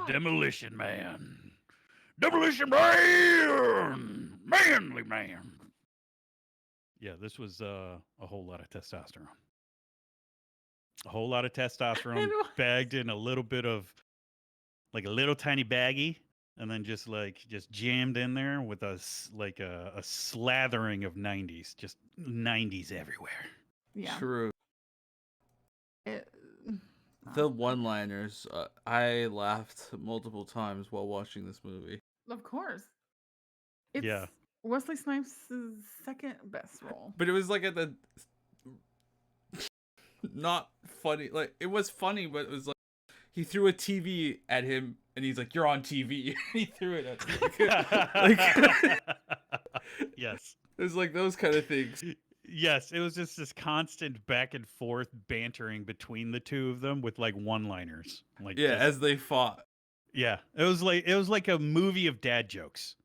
Demolition Man. Demolition Man. Manly man. Yeah, this was a whole lot of testosterone. A whole lot of testosterone bagged in a little bit of like a little tiny baggie, and then just jammed in there with like a slathering of 90s, just 90s everywhere. Yeah. True. It, The one-liners, I laughed multiple times while watching this movie. of course. It's Yeah. Wesley Snipes' second best role. But it was like at the not funny. Like it was funny, but it was like he threw a TV at him and he's like, "You're on TV." He threw it at him. Yes. It was like those kind of things. Yes, it was just this constant back and forth bantering between the two of them with like one-liners. Like Yeah, as they fought. yeah, it was like a movie of dad jokes.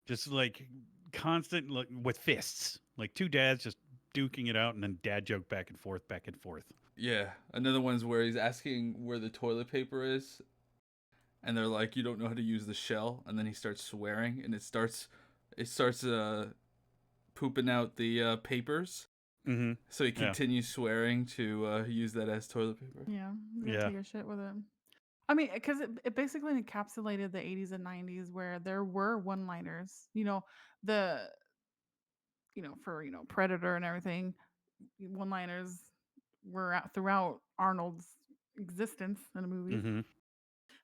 Just like constant like, with fists. Like two dads just duking it out and then dad joke back and forth, back and forth. Yeah, another one's where he's asking where the toilet paper is, and they're like, "You don't know how to use the shell," and then he starts swearing, and it starts pooping out the papers. Mm-hmm. So he continues swearing to use that as toilet paper. Yeah. Take a shit with it. I mean, because it basically encapsulated the 80s and 90s where there were one-liners. For Predator and everything, one-liners were out throughout Arnold's existence in the movies. Mm-hmm.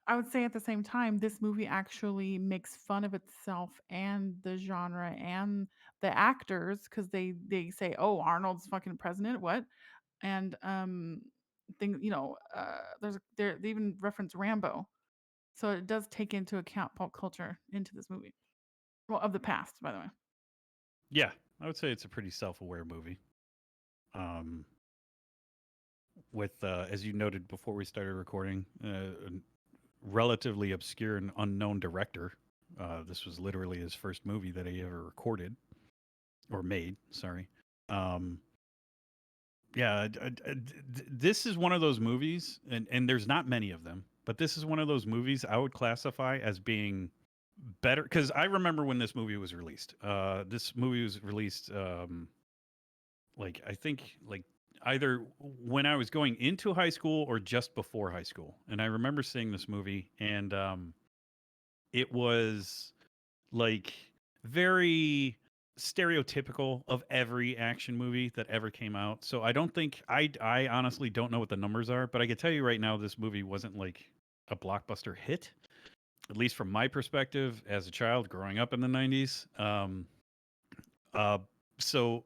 I would say at the same time, this movie actually makes fun of itself and the genre and the actors because they say, "Oh, Arnold's fucking president." What? And they even reference Rambo, so it does take into account pop culture into this movie. Well, of the past, by the way. Yeah, I would say it's a pretty self-aware movie. With as you noted before we started recording, a relatively obscure and unknown director. This was literally his first movie that he ever recorded or made. Sorry. Yeah, this is one of those movies, and there's not many of them, but this is one of those movies I would classify as being better because I remember when this movie was released. This movie was released, like I think like either when I was going into high school or just before high school, and I remember seeing this movie, and it was like very stereotypical of every action movie that ever came out. So I don't think I honestly don't know what the numbers are, but I can tell you right now this movie wasn't like a blockbuster hit, at least from my perspective as a child growing up in the 90s. Uh, so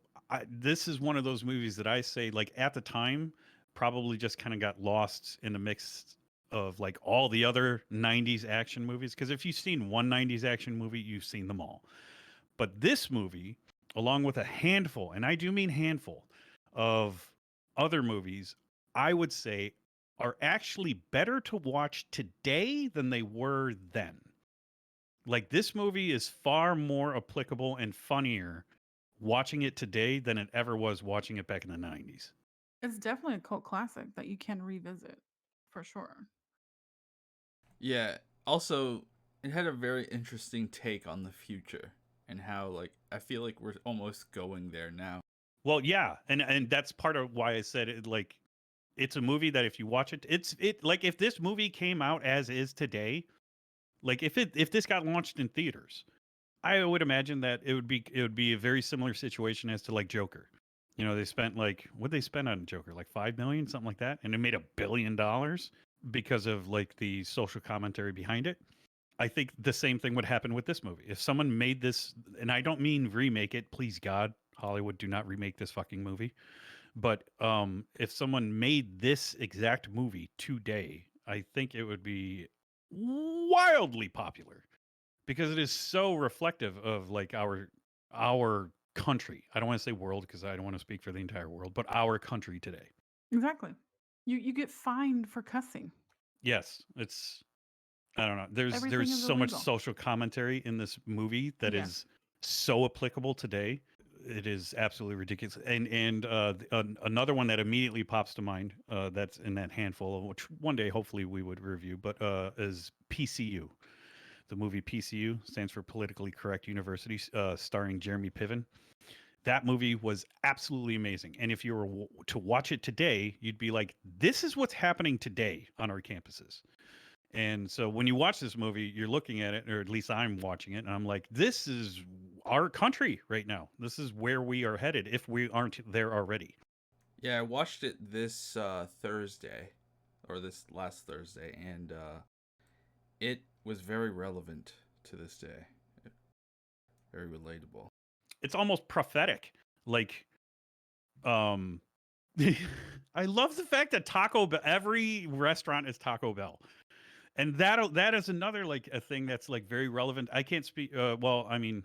this is one of those movies that I say like at the time probably just kind of got lost in the mix of like all the other 90s action movies, because if you've seen one 90s action movie you've seen them all. But this movie, along with a handful, and I do mean handful, of other movies, I would say are actually better to watch today than they were then. Like this movie is far more applicable and funnier watching it today than it ever was watching it back in the 90s. It's definitely a cult classic that you can revisit for sure. Yeah. Also, it had a very interesting take on the future and how like I feel like we're almost going there now. Well, yeah, and that's part of why I said it. Like, it's a movie that if you watch it, it like if this movie came out as is today, like if this got launched in theaters, I would imagine that it would be a very similar situation as to like Joker. You know, they spent like what they spend on Joker, like 5 million, something like that, and it made $1 billion because of like the social commentary behind it. I think the same thing would happen with this movie. If someone made this, and I don't mean remake it, please God, Hollywood, do not remake this fucking movie. But if someone made this exact movie today, I think it would be wildly popular because it is so reflective of like our country. I don't want to say world because I don't want to speak for the entire world, but our country today. Exactly. You get fined for cussing. Yes, it's I don't know. There's Everything is so much illegal. social commentary in this movie that Yeah. is so applicable today. it is absolutely ridiculous. Another one that immediately pops to mind, that's in that handful, which one day hopefully we would review, but is PCU. The movie PCU stands for Politically Correct University, starring Jeremy Piven. That movie was absolutely amazing. And if you were to watch it today, you'd be like, this is what's happening today on our campuses. And so when you watch this movie, you're looking at it, or at least I'm watching it, and I'm like, this is our country right now. This is where we are headed if we aren't there already. Yeah, I watched it this Thursday, or this last Thursday, and it was very relevant to this day. Very relatable. It's almost prophetic. Like, I love the fact that Taco Bell, every restaurant is Taco Bell. And that is another, like, a thing that's like very relevant. I can't speak. Well, I mean,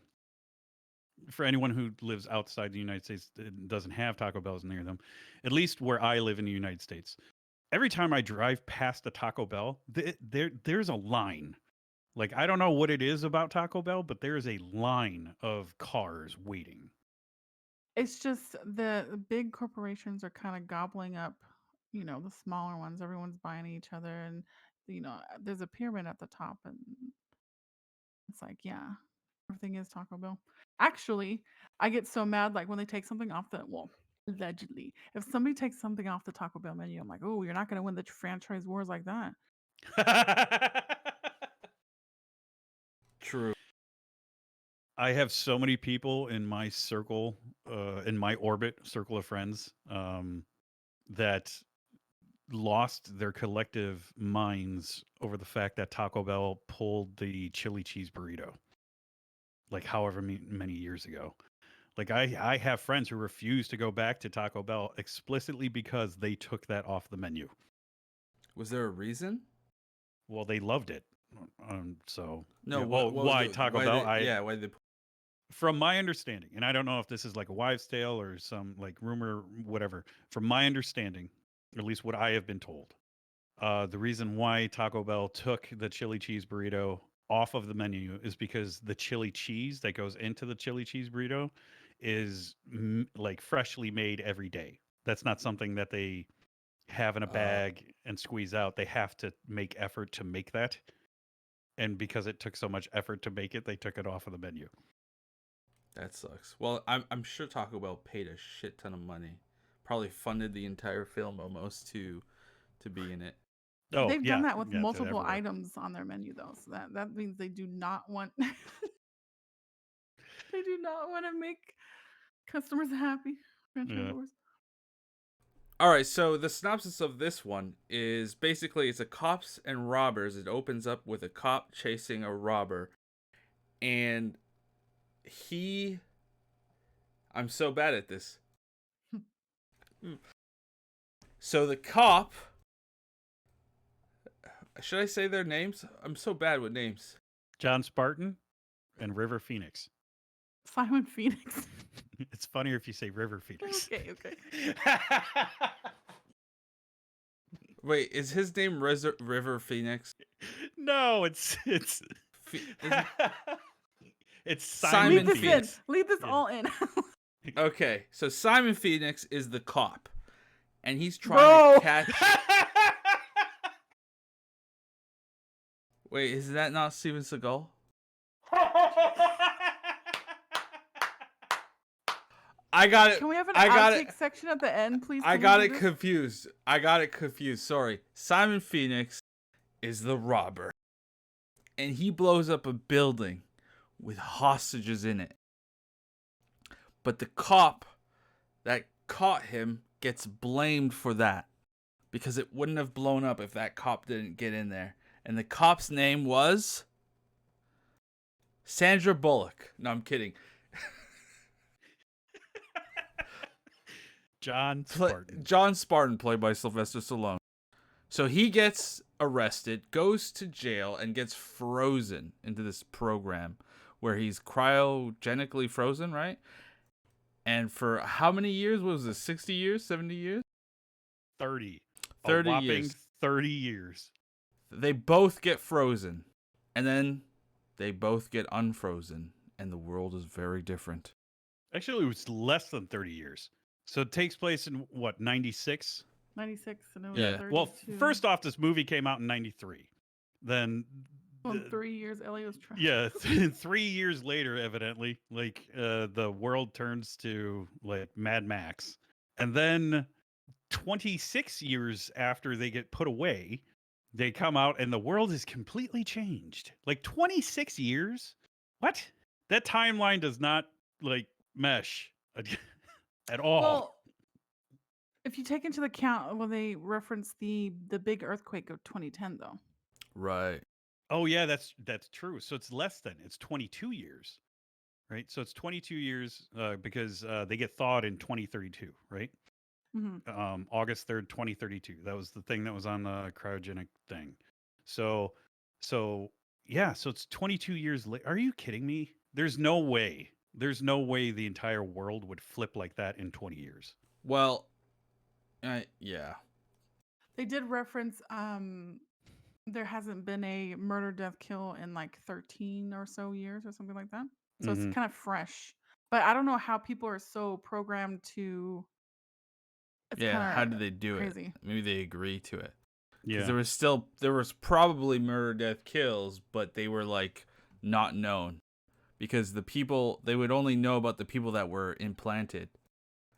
for anyone who lives outside the United States and doesn't have Taco Bells near them, at least where I live in the United States, every time I drive past a Taco Bell, there's a line. Like, I don't know what it is about Taco Bell, but there is a line of cars waiting. It's just the big corporations are kind of gobbling up, the smaller ones. Everyone's buying each other, and there's a pyramid at the top, and it's like, yeah, everything is Taco Bell. Actually, I get so mad like when they take something off the well, allegedly. If somebody takes something off the Taco Bell menu, I'm like, oh, you're not gonna win the franchise wars like that. True. I have so many people in my circle, in my orbit circle of friends, that lost their collective minds over the fact that Taco Bell pulled the chili cheese burrito, like however many years ago. Like, I have friends who refuse to go back to Taco Bell explicitly because they took that off the menu. Was there a reason? Well, they loved it. So No. yeah. What was Why the, Taco why Bell? They, yeah. Why they? From my understanding, and I don't know if this is like a wives' tale or some like rumor, whatever. From my understanding, at least what I have been told, the reason why Taco Bell took the chili cheese burrito off of the menu is because the chili cheese that goes into the chili cheese burrito is like freshly made every day. That's not something that they have in a bag and squeeze out. They have to make effort to make that. And because it took so much effort to make it, they took it off of the menu. That sucks. Well, I'm sure Taco Bell paid a shit ton of money. Probably funded the entire film almost to be in it. Oh, They've yeah. done that with Yeah, multiple everywhere. items on their menu though. So that means they do not want they do not want to make customers happy. Yeah. All right, so the synopsis of this one is basically it's a cops and robbers. It opens up with a cop chasing a robber, and I'm so bad at this. So the cop, should I say their names? I'm so bad with names. John Spartan and River Phoenix. Simon Phoenix. It's funnier if you say River Phoenix. Okay. Wait, is his name River Phoenix? No, it's Simon Leave Phoenix. this in. Leave this all in. Okay, so Simon Phoenix is the cop, and he's trying to catch. Wait, is that not Steven Seagal? I got it. Can we have an I got outtake section at the end, please? I got it confused. Sorry. Simon Phoenix is the robber, and he blows up a building with hostages in it. But the cop that caught him gets blamed for that because it wouldn't have blown up if that cop didn't get in there. And the cop's name was Sandra Bullock. No, I'm kidding. John Spartan. John Spartan, played by Sylvester Stallone. So he gets arrested, goes to jail, and gets frozen into this program where he's cryogenically frozen, right? And for how many years? What was it, 60 years, 70 years? 30. 30 a whopping years. 30 years. They both get frozen. And then they both get unfrozen. And the world is very different. Actually, it was less than 30 years. So it takes place in what, 96? 96 and it was Yeah. Well, 32. first off, this movie came out in 93. Then Well, in 3 years, Ellie was trying. yeah, 3 years later, evidently, like the world turns to like Mad Max. And then 26 years after they get put away, they come out and the world is completely changed. Like 26 years? What? That timeline does not like mesh at all. Well, if you take into account, well, they reference the big earthquake of 2010, though. Right. Oh yeah, that's true. So it's less than. It's 22 years. Right? So it's 22 years because they get thawed in 2032, right? August 3rd, 2032. That was the thing that was on the cryogenic thing. So yeah, so it's 22 years later. Are you kidding me? There's no way. There's no way the entire world would flip like that in 20 years. Well, yeah. They did reference there hasn't been a murder, death, kill in like 13 or so years or something like that. So it's kind of fresh. But I don't know how people are so programmed to. It's Yeah, how kinda did they do crazy. it? Maybe they agree to it. Because Yeah. there was probably murder, death, kills, but they were like not known. Because they would only know about the people that were implanted.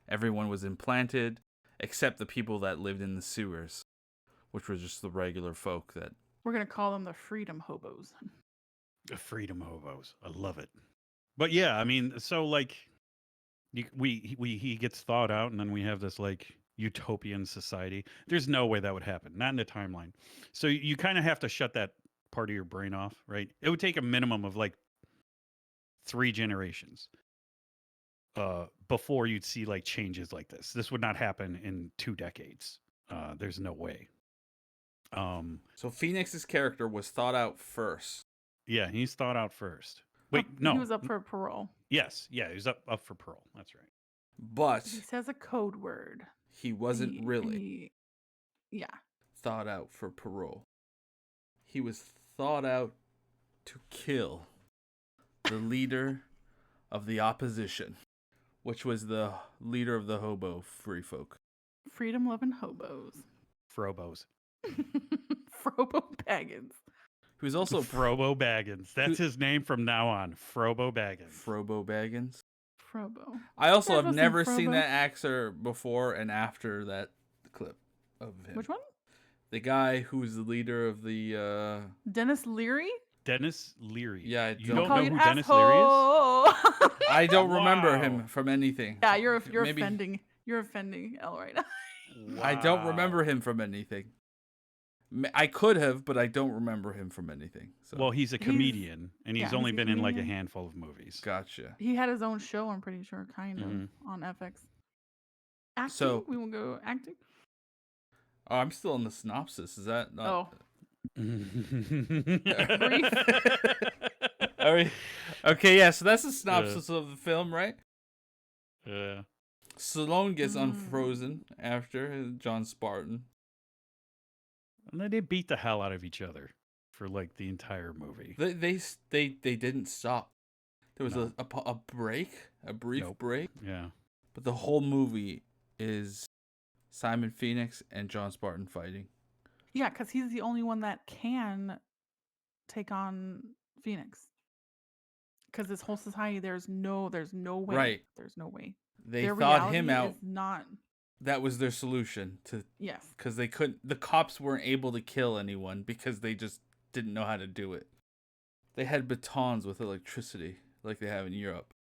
Everyone was implanted except the people that lived in the sewers, which were just the regular folk that. We're gonna call them the freedom hobos. The freedom hobos. I love it. But yeah, I mean, so like he gets thawed out and then we have this like utopian society. There's no way that would happen. Not in the timeline. So you kind of have to shut that part of your brain off, right? It would take a minimum of like 3 generations before you'd see like changes like this. This would not happen in 2 decades. There's no way. So Phoenix's character was thought out first. Yeah, he's thought out first. Wait, He no. was up for parole. Yes, yeah, he was up for parole. That's right. But He says a code word. he wasn't really Yeah. thought out for parole. He was thought out to kill the leader of the opposition, which was the leader of the hobo free folk. Freedom loving hobos. Frobos. Frobo Baggins. Who's also Frobo Baggins. That's his name from now on. Frobo Baggins. Frobo Baggins. Frobo. I also I've have seen never seen Frobo. that actor before and after that clip of him. Which one? The guy who's the leader of the Dennis Leary? Dennis Leary. Yeah, I You don't don't Call know you who an Dennis Leary is? asshole. I don't remember Wow. him from anything. Yeah, you're Maybe- offending. You're offending Elle right now. I don't Wow. remember him from anything. I could have, but I don't remember him from anything. So. Well, he's a comedian, and he's yeah, only he's a been in like a comedian. handful of movies. Gotcha. He had his own show, I'm pretty sure, kind of, on FX. Acting? So- We will go acting? Oh, I'm still in the synopsis. Is that not? Oh. All right. Okay, yeah. So that's the synopsis of the film, right? Yeah. Stallone gets unfrozen after John Spartan. And then they beat the hell out of each other for like the entire movie. They didn't stop. There was No. a break, a brief Nope. break, Yeah. but the whole movie is Simon Phoenix and John Spartan fighting. Yeah, because he's the only one that can take on Phoenix. Because this whole society, there's no way. Right. There's no way. They Their thought him reality out. is not. That was their solution to Yes. because they couldn't. The cops weren't able to kill anyone because they just didn't know how to do it. They had batons with electricity, like they have in Europe.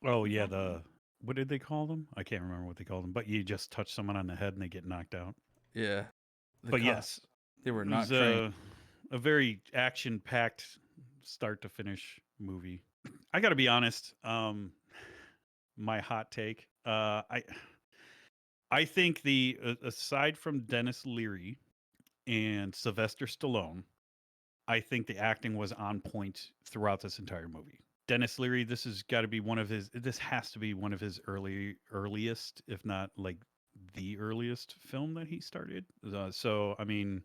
Oh yeah. What did they call them? I can't remember what they called them. But you just touch someone on the head and they get knocked out. Yeah. But yes, they were it not was trained. a very action-packed, start to finish movie. I got to be honest. My hot take. I think aside from Dennis Leary and Sylvester Stallone, I think the acting was on point throughout this entire movie. Dennis Leary, this has got to be this has to be one of his earliest, if not like the earliest film that he started. So, I mean,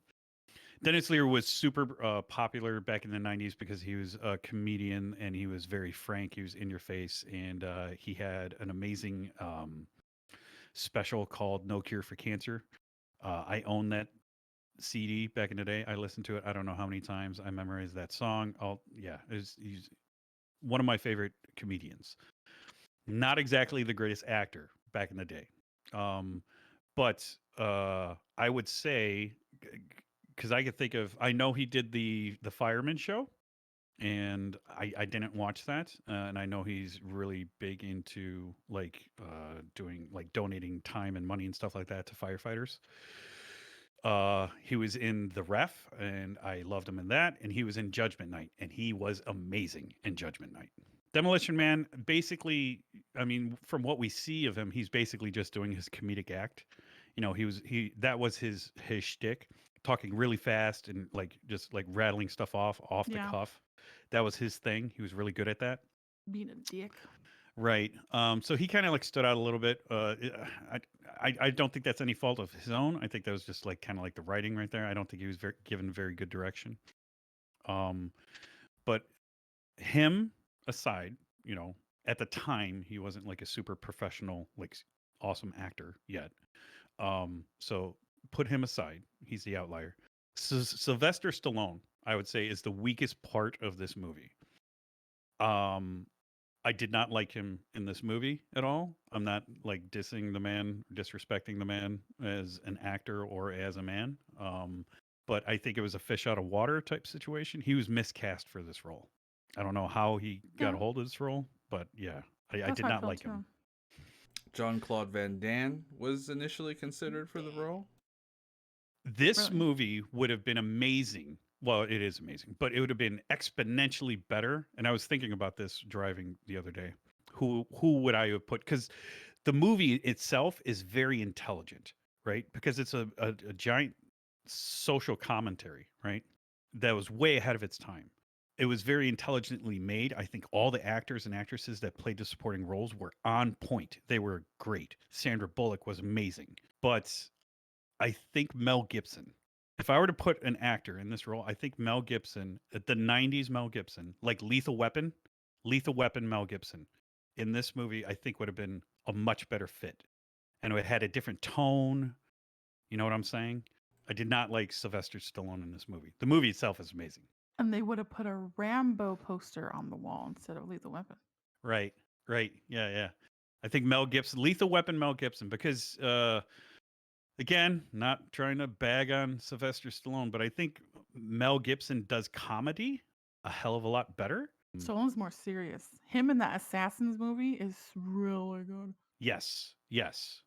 Dennis Lear was super popular back in the 90s because he was a comedian and he was very frank. He was in your face, and he had an amazing special called No Cure for Cancer. I own that CD back in the day. I listened to it. I don't know how many times. I memorized that song. He's one of my favorite comedians. Not exactly the greatest actor back in the day. Um, but I would say, because I could think of, I know he did the Fireman show, and I didn't watch that, and I know he's really big into like doing like donating time and money and stuff like that to firefighters. He was in The Ref, and I loved him in that, and he was in Judgment Night, and he was amazing in Judgment Night. Demolition Man, basically, I mean, from what we see of him, he's basically just doing his comedic act. You know, he that was his shtick, talking really fast and like just like rattling stuff off the Yeah, cuff. That was his thing. He was really good at that. being a dick. Right. So he kind of like stood out a little bit. I don't think that's any fault of his own. I think that was just like kind of like the writing right there. I don't think he was given very good direction. Um, but him aside, you know, at the time he wasn't like a super professional, like awesome actor yet. So put him aside. He's the outlier. Sylvester Stallone, I would say, is the weakest part of this movie. Um, I did not like him in this movie at all. I'm not like dissing the man, disrespecting the man as an actor or as a man. But I think it was a fish out of water type situation. He was miscast for this role. I don't know how he got Yeah, a hold of this role, but yeah, I that's did how I not feel like too. him. Jean-Claude Van Damme was initially considered for the role. This Really. movie would have been amazing. Well, it is amazing, but it would have been exponentially better. And I was thinking about this driving the other day. Who would I have put? Because the movie itself is very intelligent, right? Because it's a giant social commentary, right? That was way ahead of its time. It was very intelligently made. I think all the actors and actresses that played the supporting roles were on point. They were great. Sandra Bullock was amazing. But I think Mel Gibson, if I were to put an actor in this role, I think Mel Gibson, the 90s Mel Gibson, like Lethal Weapon Mel Gibson, in this movie, I think would have been a much better fit. And it had a different tone. You know what I'm saying? I did not like Sylvester Stallone in this movie. The movie itself is amazing. And they would have put a Rambo poster on the wall instead of Lethal Weapon. Right. Right. Yeah. Yeah. I think Mel Gibson, Lethal Weapon Mel Gibson, because again, not trying to bag on Sylvester Stallone, but I think Mel Gibson does comedy a hell of a lot better. Stallone's more serious. Him in that Assassins movie is really good. Yes, yes.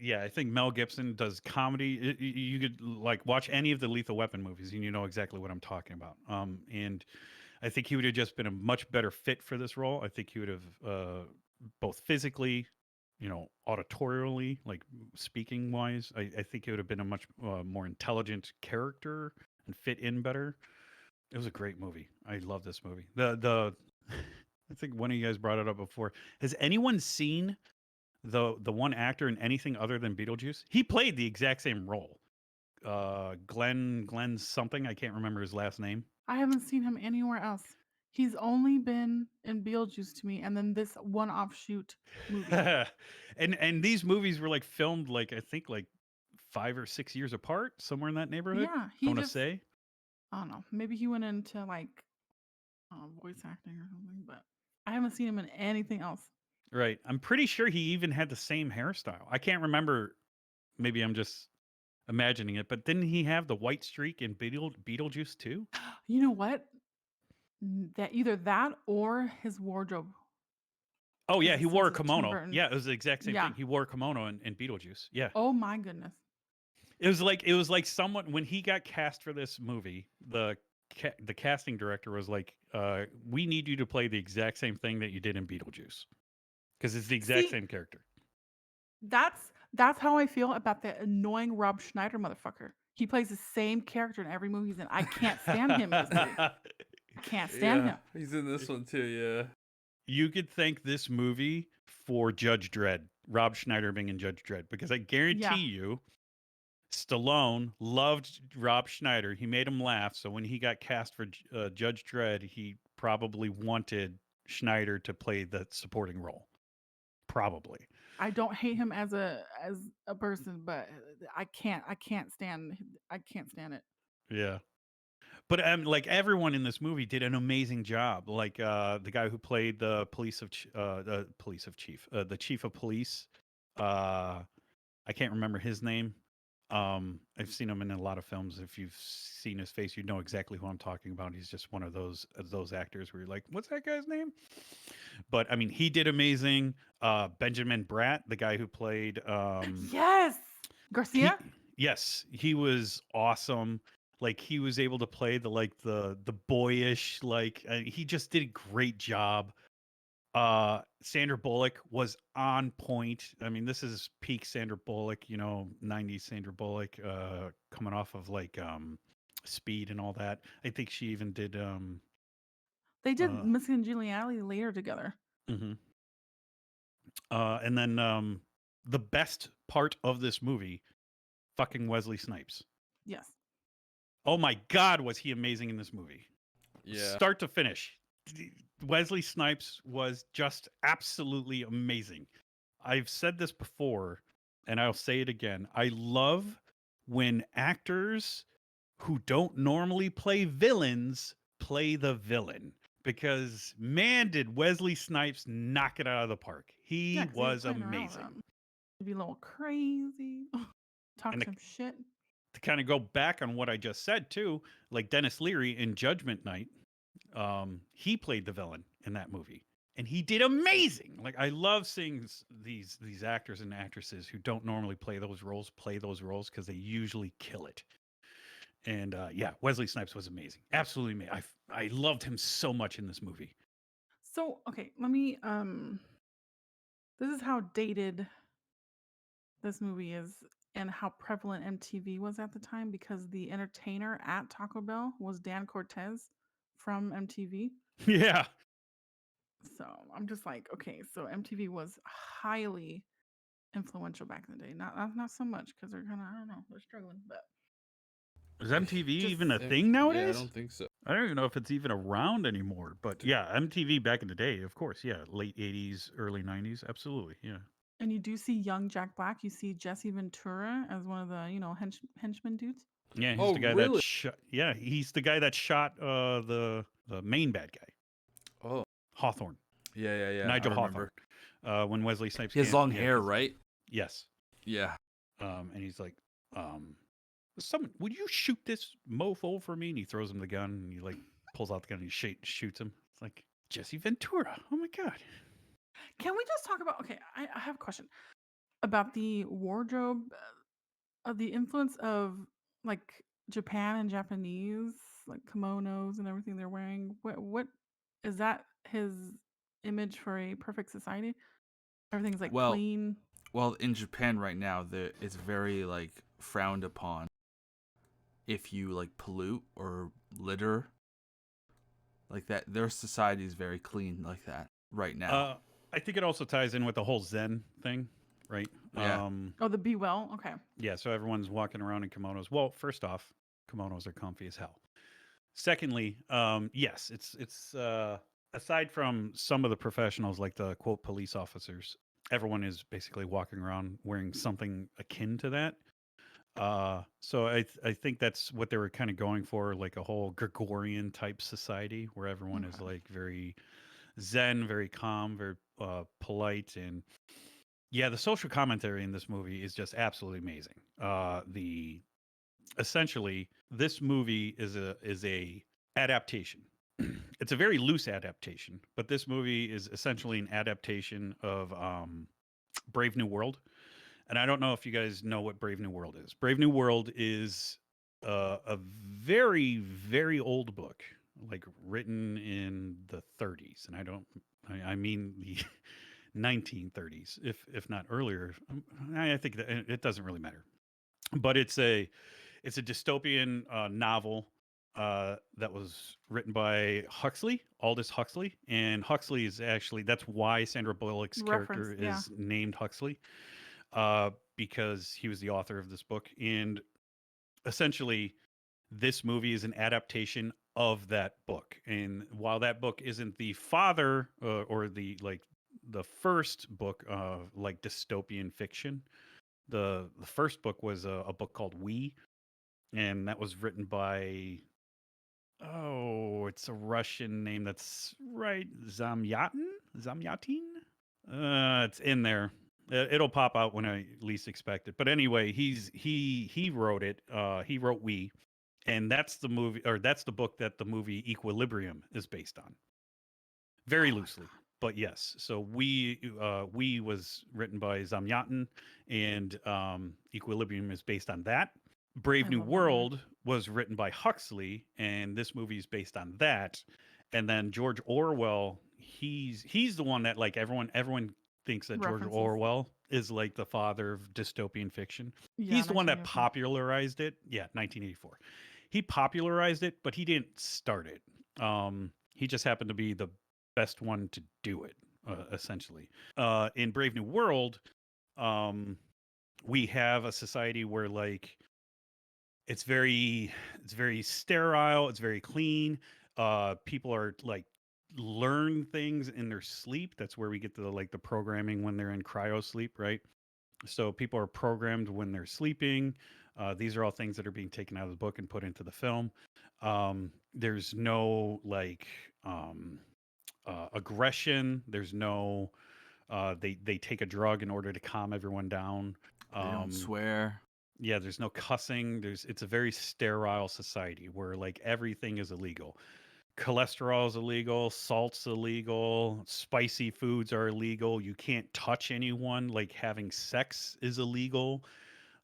Yeah, I think Mel Gibson does comedy. You could like watch any of the Lethal Weapon movies, and you know exactly what I'm talking about. And I think he would have just been a much better fit for this role. I think he would have both physically, you know, auditorially, like speaking wise. I think it would have been a much more intelligent character and fit in better. It was a great movie. I love this movie. The I think one of you guys brought it up before. Has anyone seen the one actor in anything other than Beetlejuice? He played the exact same role. Glenn something. I can't remember his last name. I haven't seen him anywhere else. He's only been in Beetlejuice to me, and then this one offshoot movie. And these movies were like filmed like I think like 5 or 6 years apart, somewhere in that neighborhood. Yeah, I he want to just, say. I don't know, maybe he went into like voice acting or something, but I haven't seen him in anything else. Right. I'm pretty sure he even had the same hairstyle. I can't remember. Maybe I'm just imagining it, but didn't he have the white streak in Beetlejuice too? You know what? That either that or his wardrobe, Oh yeah, because he since wore a it's Tim kimono. Burton. Yeah, it was the exact same Yeah. thing. He wore a kimono in Beetlejuice. Yeah. Oh my goodness. It was like someone when he got cast for this movie, the casting director was like, "We need you to play the exact same thing that you did in Beetlejuice because it's the exact See, same character." that's how I feel about that annoying Rob Schneider motherfucker. He plays the same character in every movie he's in. I can't stand him in this movie. I can't stand Yeah, him. he's in this one too. Yeah. You could thank this movie for Judge Dredd, Rob Schneider being in Judge Dredd, because I guarantee Yeah. you Stallone loved Rob Schneider. He made him laugh. So when he got cast for Judge Dredd, he probably wanted Schneider to play the supporting role. Probably. I don't hate him as a person, but I can't stand it. Yeah. But like everyone in this movie did an amazing job. Like the guy who played the chief of police. I can't remember his name. I've seen him in a lot of films. If you've seen his face, you know exactly who I'm talking about. He's just one of those actors where you're like, "What's that guy's name?" But I mean, he did amazing. Benjamin Bratt, the guy who played Yes, he, Garcia. yes, he was awesome. Like he was able to play the boyish he just did a great job. Sandra Bullock was on point. I mean, this is peak Sandra Bullock, 90s Sandra Bullock, coming off of Speed and all that. I think she even did They did uh Missing and Giuliani later together. mhm. And then the best part of this movie, fucking Wesley Snipes. Yes. Oh my god, was he amazing in this movie. Yeah. Start to finish. Wesley Snipes was just absolutely amazing. I've said this before, and I'll say it again. I love when actors who don't normally play villains play the villain. Because man, did Wesley Snipes knock it out of the park. Yeah, He 'cause he was was playing around with amazing. them. He'd be a little crazy, talk And some shit. to kind of go back on what I just said too, like Dennis Leary in Judgment Night, he played the villain in that movie, and he did amazing. Like I love seeing these actors and actresses who don't normally play those roles because they usually kill it. And yeah, Wesley Snipes was amazing, absolutely amazing. I loved him so much in this movie. So, okay, let me this is how dated this movie is and how prevalent MTV was at the time, because the entertainer at Taco Bell was Dan Cortez from MTV. Yeah, So, I'm just like, okay, so MTV was highly influential back in the day. Not so much because they're kind of, I don't know, they're struggling, but is MTV just even a thing Yeah, nowadays? I don't think so. I don't even know if it's even around anymore. But yeah, MTV back in the day, of course. Yeah, late '80s, early '90s, absolutely. Yeah. and you do see young Jack Black. You see Jesse Ventura as one of the, henchmen dudes. Yeah, he's Oh, the guy really? that shot. Yeah, he's the guy that shot the main bad guy, Oh, Hawthorne, yeah. Nigel I remember. Hawthorne. When Wesley Snipes, He has can't- long yeah, hair, 'cause- right? Yes. Yeah. And he's like, someone, would you shoot this mofo for me? And he throws him the gun, and he pulls out the gun and he shoots him. It's like Jesse Ventura. Oh my god. Can we just talk about? Okay, I have a question about the wardrobe, of the influence of like Japan and Japanese, like kimonos and everything they're wearing. What is that? His image for a perfect society? Everything's like Well, clean. Well, in Japan right now, it's very frowned upon if you pollute or litter like that. Their society is very clean like that right now. I think it also ties in with the whole Zen thing, right? Yeah. Oh, the Be Well. Okay. Yeah, so everyone's walking around in kimonos. Well, first off, kimonos are comfy as hell. Secondly, yes, it's aside from some of the professionals like the quote police officers, everyone is basically walking around wearing something akin to that. So I think that's what they were kind of going for, like a whole Gregorian type society where everyone is Okay. very zen, very calm, very polite, and yeah, the social commentary in this movie is just absolutely amazing. The essentially this movie is a adaptation. It's a very loose adaptation, but this movie is essentially an adaptation of Brave New World. And I don't know if you guys know what Brave New World is. Brave New World is a very very old book, like written in the 30s, and I mean the 1930s, if not earlier. I think that it doesn't really matter, but it's a dystopian novel that was written by Huxley, Aldous Huxley, and Huxley is actually that's why Sandra Bullock's character Reference. Yeah. is named Huxley, because he was the author of this book. And essentially, this movie is an adaptation of that book. And while that book isn't the father or the first book of like dystopian fiction, the first book was a book called We, and that was written by, oh, it's a Russian name that's right, Zamyatin. It's in there. It'll pop out when I least expect it. But anyway, he wrote it. He wrote We, and that's the movie, or that's the book that the movie Equilibrium is based on, very loosely. But yes, so We was written by Zamyatin, and Equilibrium is based on that. Brave I New love that movie. World was written by Huxley, and this movie is based on that. And then George Orwell, he's the one that like everyone thinks that George References. Orwell is like the father of dystopian fiction. Yeah, He's the one that 1984. popularized it. Yeah, 1984. He popularized it, but he didn't start it. He just happened to be the best one to do it, essentially. In Brave New World, we have a society where like it's very sterile, it's very clean. People are like learn things in their sleep. That's where we get the like the programming when they're in cryo sleep, right? So people are programmed when they're sleeping. These are all things that are being taken out of the book and put into the film. There's no like aggression. There's no they take a drug in order to calm everyone down. They don't swear. Yeah, there's no cussing. It's a very sterile society where like everything is illegal. Cholesterol is illegal, salt's illegal, spicy foods are illegal. You can't touch anyone. Like having sex is illegal.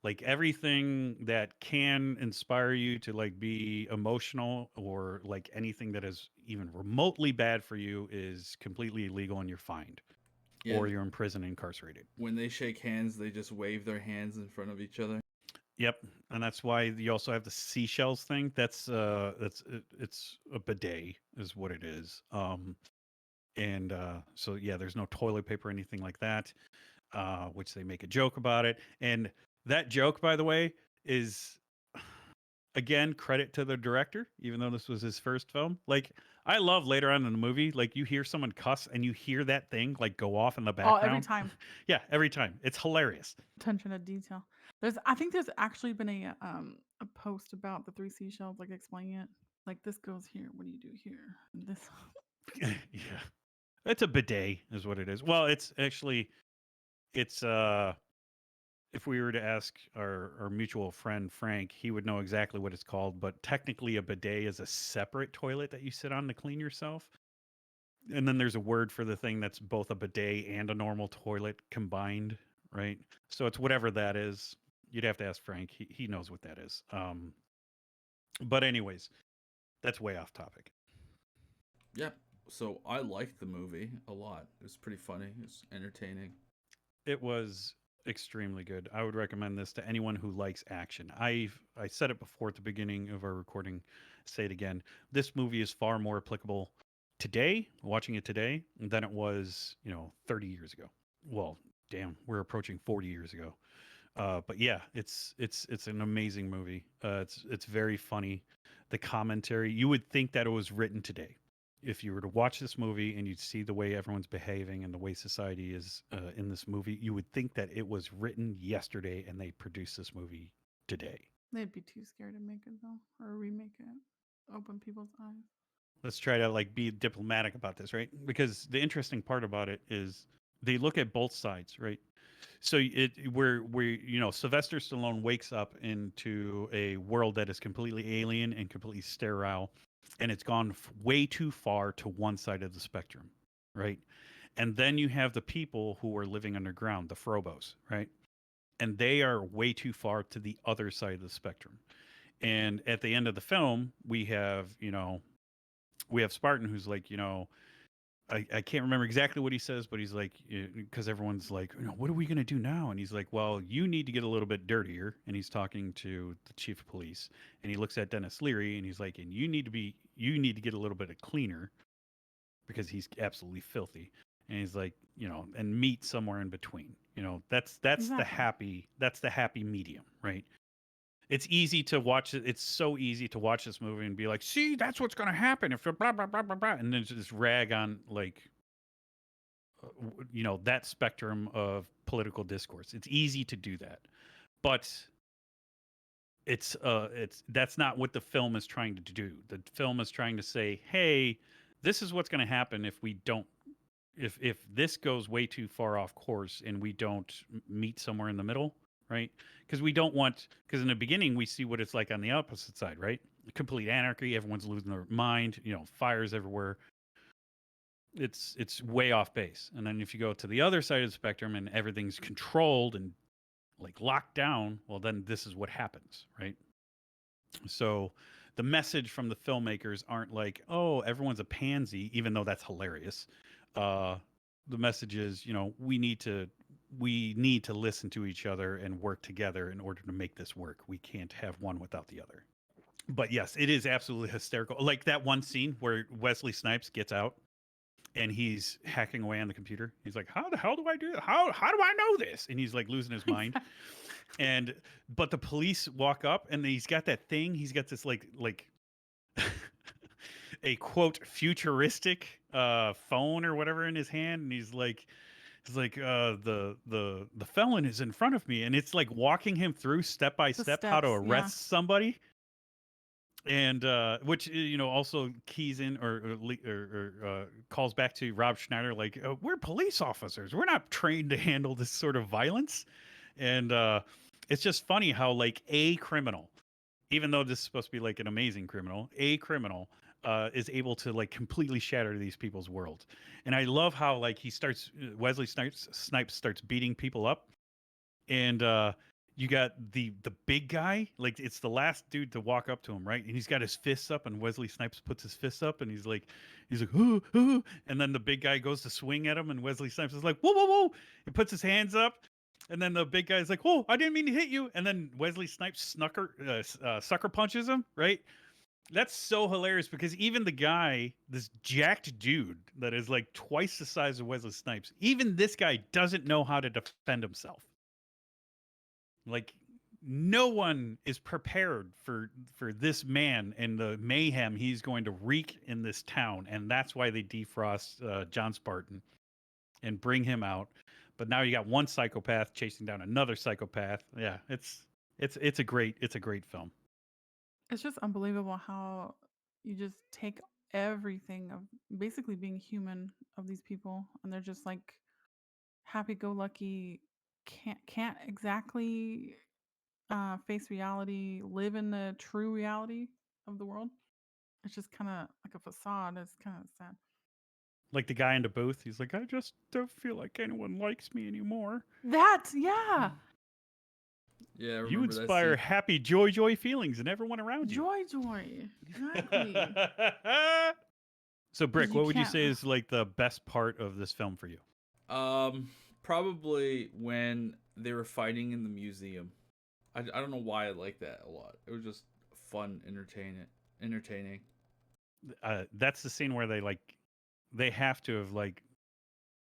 Like everything that can inspire you to like be emotional or like anything that is even remotely bad for you is completely illegal and you're fined. Yeah, Or you're in prison and incarcerated. when they shake hands, they just wave their hands in front of each other. Yep, and that's why you also have the seashells thing. It's a bidet is what it is. And so yeah, there's no toilet paper or anything like that, which they make a joke about it. And that joke, by the way, is again credit to the director, even though this was his first film. Like I love later on in the movie, like you hear someone cuss and you hear that thing like go off in the Oh, every background. time. Yeah, every time. It's hilarious. Attention to detail. I think there's actually been a post about the three seashells, like explaining it. Like this goes here. What do you do here? And this. Yeah. It's a bidet is what it is. Well, it's actually it's if we were to ask our mutual friend Frank, he would know exactly what it's called, but technically a bidet is a separate toilet that you sit on to clean yourself. And then there's a word for the thing that's both a bidet and a normal toilet combined, right? So it's whatever that is. You'd have to ask Frank. He knows what that is. But anyways, that's way off topic. Yeah, so I liked the movie a lot. It was pretty funny. It was entertaining. It was extremely good. I would recommend this to anyone who likes action. I said it before at the beginning of our recording. Say it again. This movie is far more applicable today, watching it today, than it was, 30 years ago. Well, damn, we're approaching 40 years ago. But yeah, it's an amazing movie. It's very funny. The commentary, you would think that it was written today. If you were to watch this movie and you'd see the way everyone's behaving and the way society is in this movie, you would think that it was written yesterday and they produced this movie today. They'd be too scared to make it though, or remake it. Open people's eyes. Let's try to like be diplomatic about this, right? Because the interesting part about it is they look at both sides, right? So where Sylvester Stallone wakes up into a world that is completely alien and completely sterile, and it's gone way too far to one side of the spectrum, right? And then you have the people who are living underground, the Frobos, right? And they are way too far to the other side of the spectrum. And at the end of the film, we have Spartan who's like, I can't remember exactly what he says, but he's like, because everyone's like, what are we going to do now? And he's like, well, you need to get a little bit dirtier. And he's talking to the chief of police, and he looks at Dennis Leary, and he's like, and you need to get a little bit cleaner, because he's absolutely filthy. and he's like, and meet somewhere in between. That's the Exactly. happy medium, right? It's easy to watch it. It's so easy to watch this movie and be like, see, that's what's going to happen if blah blah blah blah blah, and then just rag on like that spectrum of political discourse. It's easy to do that, but it's that's not what the film is trying to do. The film is trying to say, hey, this is what's going to happen if we don't if this goes way too far off course and we don't meet somewhere in the middle, right? Because we don't want, because in the beginning we see what it's like on the opposite side, right? Complete anarchy, everyone's losing their mind, fires everywhere. It's way off base. And then if you go to the other side of the spectrum and everything's controlled and like locked down, well then this is what happens, right? So the message from the filmmakers aren't like, oh, everyone's a pansy, even though that's hilarious. Uh, the message is, we need to listen to each other and work together in order to make this work. We can't have one without the other. But yes, it is absolutely hysterical. Like that one scene where Wesley Snipes gets out and he's hacking away on the computer. He's like, "How the hell do I do that? How do I know this?" And he's like losing his mind. Exactly. And but the police walk up and he's got that thing. He's got this like a quote futuristic phone or whatever in his hand, and he's like the felon is in front of me, and it's like walking him through step by The step how to steps, yeah. arrest somebody, and which also keys in or calls back to Rob Schneider, like, we're police officers, we're not trained to handle this sort of violence. And it's just funny how like a criminal, even though this is supposed to be like an amazing criminal, a criminal is able to like completely shatter these people's worlds. And I love how like Wesley Snipes starts beating people up, and you got the big guy, like it's the last dude to walk up to him, right? And he's got his fists up, and Wesley Snipes puts his fists up, and he's like, ooh, ooh, and then the big guy goes to swing at him, and Wesley Snipes is like, whoa, whoa, whoa, he puts his hands up, and then the big guy's like, whoa, I didn't mean to hit you, and then Wesley Snipes sucker punches him, right? That's so hilarious because even the guy, this jacked dude that is like twice the size of Wesley Snipes, even this guy doesn't know how to defend himself. Like no one is prepared for this man and the mayhem he's going to wreak in this town, and that's why they defrost John Spartan and bring him out. But now you got one psychopath chasing down another psychopath. Yeah, it's a great film. It's just unbelievable how you just take everything of basically being human of these people, and they're just like happy-go-lucky, can't exactly face reality, live in the true reality of the world. It's just kind of like a facade. It's kind of sad. Like the guy in the booth, he's like, I just don't feel like anyone likes me anymore. Yeah. Yeah, I You remember that inspire scene. happy joy feelings in everyone around you. Joy. Exactly. So, Because Brick, you what would you can't. say is like the best part of this film for you? Probably when they were fighting in the museum. I don't know why I like that a lot. It was just fun, entertaining. That's the scene where they have to have like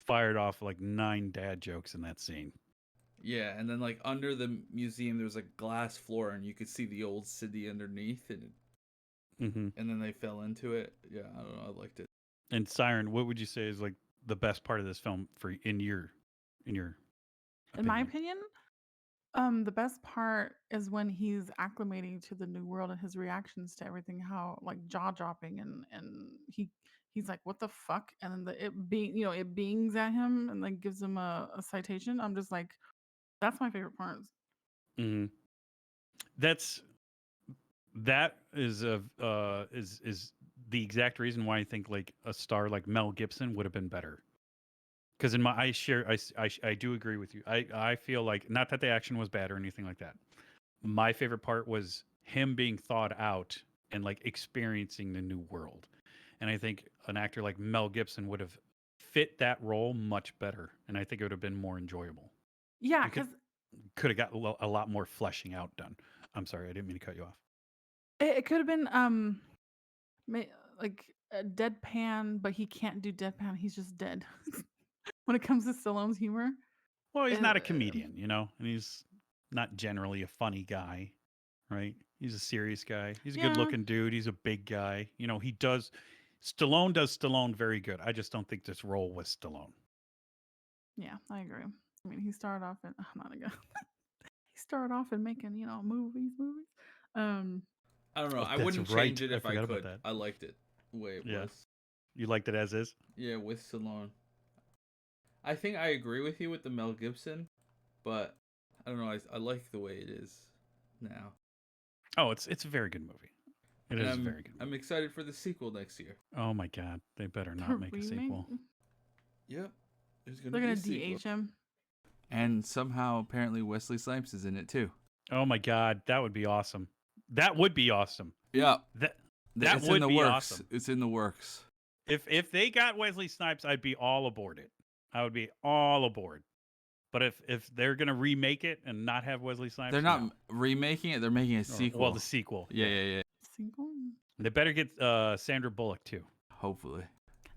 fired off like 9 dad jokes in that scene. Yeah, and then like under the museum there was a glass floor and you could see the old city underneath, Mm-hmm. and then they fell into it. Yeah, I don't know, I liked it. And Siren, what would you say is like the best part of this film for in your In my opinion? opinion, the best part is when he's acclimating to the new world and his reactions to everything, how like jaw dropping, and he's like, "What the fuck?" And then it bings at him and like gives him a citation. I'm just like, that's my favorite part. Mm-hmm. That's that is the exact reason why I think like a star like Mel Gibson would have been better. Because in my I do agree with you. I feel like, not that the action was bad or anything like that. My favorite part was him being thawed out and like experiencing the new world. And I think an actor like Mel Gibson would have fit that role much better, and I think it would have been more enjoyable. Yeah, You could because could have got a lot more fleshing out done. I'm sorry, I didn't mean to cut you off. it could have been ma- like a deadpan, but he can't do deadpan. He's just dead. when it comes to Stallone's humor. Well, he's not a Uh, comedian, and he's not generally a funny guy, right? He's a serious guy. He's a Yeah, good-looking dude. He's a big guy. Stallone does Stallone very good. I just don't think this role was Stallone. yeah, I agree. I mean, he started off in. I'm not gonna. He started off in making movies. I don't know. Oh, I that's wouldn't right. change it I if I forgot about could. that. I liked it the way it Yeah. was. You liked it as is? Yeah, with Stallone. I think I agree with you with the Mel Gibson, but I don't know. I like the way it is now. Oh, it's a very good movie. It And is a very good movie. I'm excited for the sequel next year. Oh my god, they better not The make a remake? sequel. Yep. There's They're be gonna a sequel. de-age him. And somehow apparently Wesley Snipes is in it too. Oh my god, that would be awesome. That would be awesome. Yeah. That It's would in the be works. awesome. It's in the works. If they got Wesley Snipes, I'd be all aboard it. I would be all aboard. But if they're gonna remake it and not have Wesley Snipes, They're not no. remaking it. They're making a sequel. Well, the sequel. Yeah. Sequel? They better get Sandra Bullock too. Hopefully.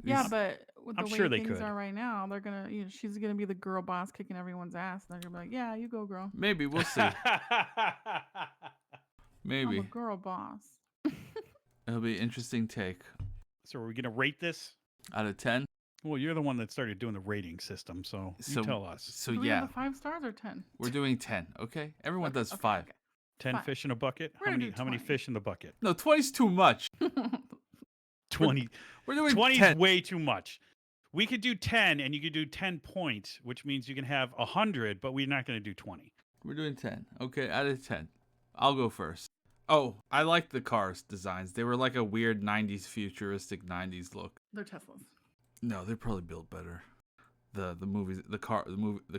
Yeah, These- but with the I'm way sure they things could. are right now, they're gonna. She's gonna be the girl boss kicking everyone's ass. And they're gonna be like, "Yeah, you go, girl. maybe we'll see. I'm Maybe a girl boss." it'll be an interesting take. So are we gonna rate this? Out of 10. Well, you're the one that started doing the rating system, so you tell us. So Do we yeah, have the 5 stars or 10? we're doing 10. Okay, everyone does 5. Okay. 10 Fine. fish in a bucket. We're gonna do How many 20. fish in the bucket? No, 20's too much. 20. We're doing 20 is 10. way too much. We could do 10, and you could do 10 points, which means you can have 100, but we're not going to do 20. We're doing 10. Okay, out of 10. I'll go first. Oh, I like the cars designs. They were like a weird 90s futuristic 90s look. They're Teslas. No, they're probably built better. The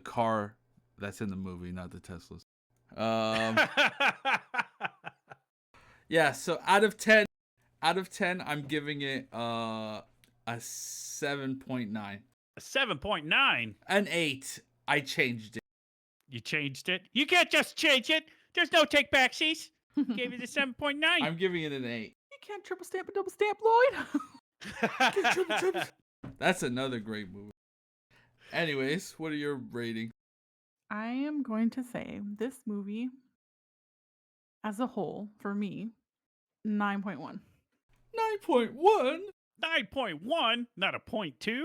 car that's in the movie, not the Teslas. Yeah, so out of 10, I'm giving it a 7.9. A 7.9. An 8. I changed it. You changed it? You can't just change it. There's no take backsies. Gave it a 7.9. I'm giving it an 8. You can't triple stamp and double stamp, Lloyd. That's another great movie. Anyways, what are your ratings? I am going to say this movie, as a whole, for me, 9.1. 9.1? 9.1, not a 0.2.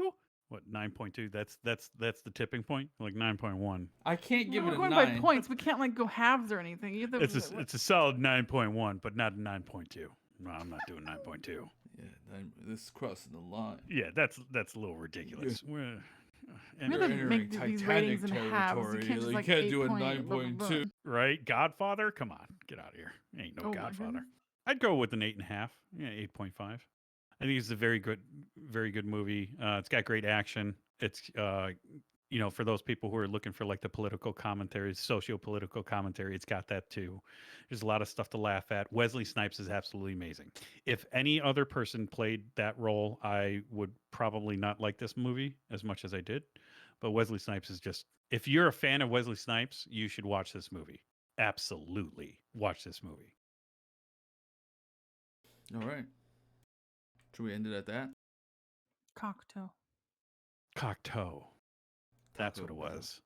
What, 9.2? That's the tipping point. Like 9.1. I can't give We're it a going 9. by points. We can't go halves or anything. Either. It's a solid 9.1, but not a 9.2. No, I'm not doing 9.2. Yeah, this is crossing the line. Yeah, that's a little ridiculous. We're We have to entering make these Titanic ratings in halves. You territory. can't just You can't do a 8.8, blah, blah, blah. 9.2. right. Godfather, come on, get out of here. Ain't no Oh my Godfather. goodness. I'd go with an 8.5. Yeah, 8.5. I think it's a very good movie. It's got great action. It's for those people who are looking for like the political commentary, socio-political commentary, it's got that too. There's a lot of stuff to laugh at. Wesley Snipes is absolutely amazing. If any other person played that role, I would probably not like this movie as much as I did. But Wesley Snipes is just, if you're a fan of Wesley Snipes, you should watch this movie. Absolutely watch this movie. All right. Should we end it at that? Cocktail. Cocteau. That's what it was.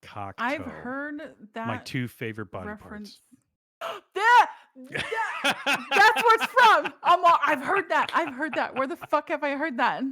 Cocteau. I've heard that my 2 favorite body reference. parts. That's where it's from. I've heard that. Where the fuck have I heard that?